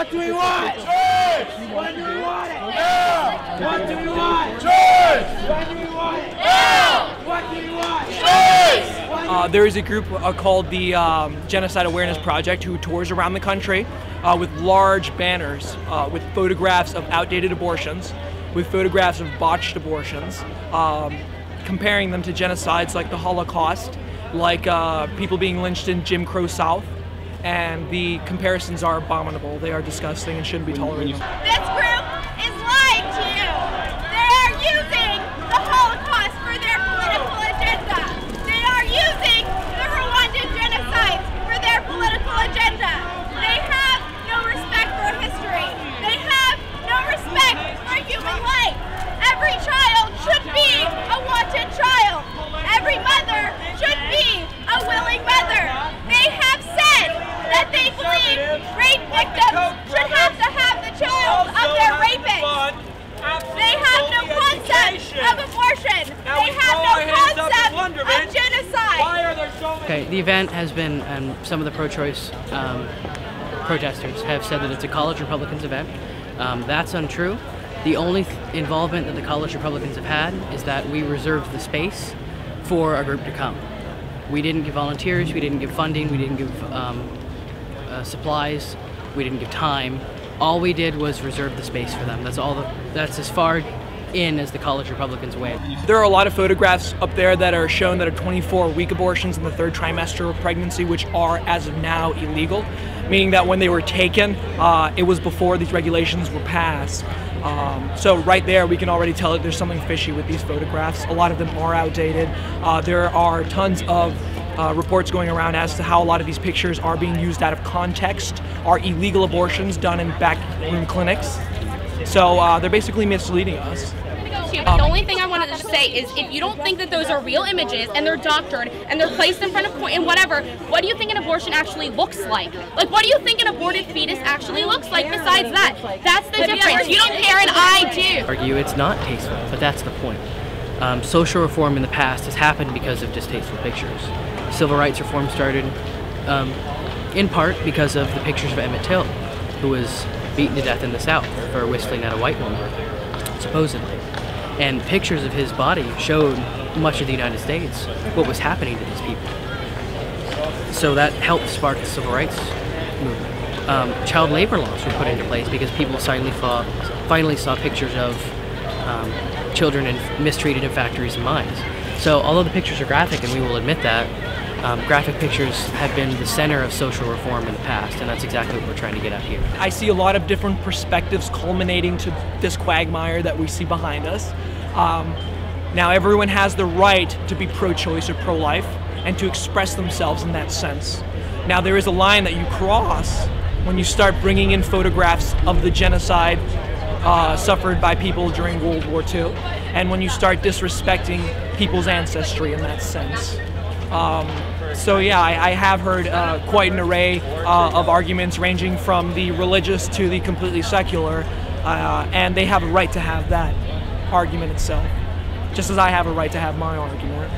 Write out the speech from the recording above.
What do we want? Choice! When do we want it? Now! What do we want? Choice! When do we want it? Now! What do we want? Choice! There is a group called the Genocide Awareness Project who tours around the country with large banners with photographs of outdated abortions, with photographs of botched abortions, comparing them to genocides like the Holocaust, like people being lynched in Jim Crow South, and the comparisons are abominable. They are disgusting and shouldn't be tolerated. This group is lying to you. They are using the Holocaust for their political agenda. They are using the Rwandan genocide for their political agenda. They have no respect for history. They have no respect for human life. Every child should be a wanted child. Every mother should be a willing mother. They have said that they believe rape victims should have to have the child of their rapists. They have no concept of abortion. They have no concept of genocide. Okay, the event has been, and some of the pro-choice protesters have said that it's a College Republicans event. That's untrue. The only involvement that the College Republicans have had is that we reserved the space for a group to come. We didn't give volunteers, we didn't give funding, we didn't give supplies, we didn't give time. All we did was reserve the space for them. That's all. That's as far in as the College Republicans went. There are a lot of photographs up there that are shown that are 24-week abortions in the third trimester of pregnancy, which are, as of now, illegal, meaning that when they were taken, it was before these regulations were passed. So right there, we can already tell that there's something fishy with these photographs. A lot of them are outdated. There are tons of reports going around as to how a lot of these pictures are being used out of context, are illegal abortions done in backroom clinics. So they're basically misleading us. The only thing I wanted to say is, if you don't think that those are real images and they're doctored and they're placed in front of and whatever, what do you think an abortion actually looks like? Like, what do you think an aborted fetus actually looks like besides that? That's the difference. You don't care and I do. Argue it's not tasteful, but that's the point. Social reform in the past has happened because of distasteful pictures. Civil rights reform started in part because of the pictures of Emmett Till, who was beaten to death in the South for whistling at a white woman, supposedly. And pictures of his body showed much of the United States what was happening to these people. So that helped spark the civil rights movement. Child labor laws were put into place because people finally saw pictures of children mistreated in factories and mines. So although the pictures are graphic, and we will admit that, graphic pictures have been the center of social reform in the past, and that's exactly what we're trying to get at here. I see a lot of different perspectives culminating to this quagmire that we see behind us. Now everyone has the right to be pro-choice or pro-life and to express themselves in that sense. Now there is a line that you cross when you start bringing in photographs of the genocide suffered by people during World War II, and when you start disrespecting people's ancestry in that sense. So yeah, I have heard quite an array of arguments ranging from the religious to the completely secular, and they have a right to have that argument itself, just as I have a right to have my argument.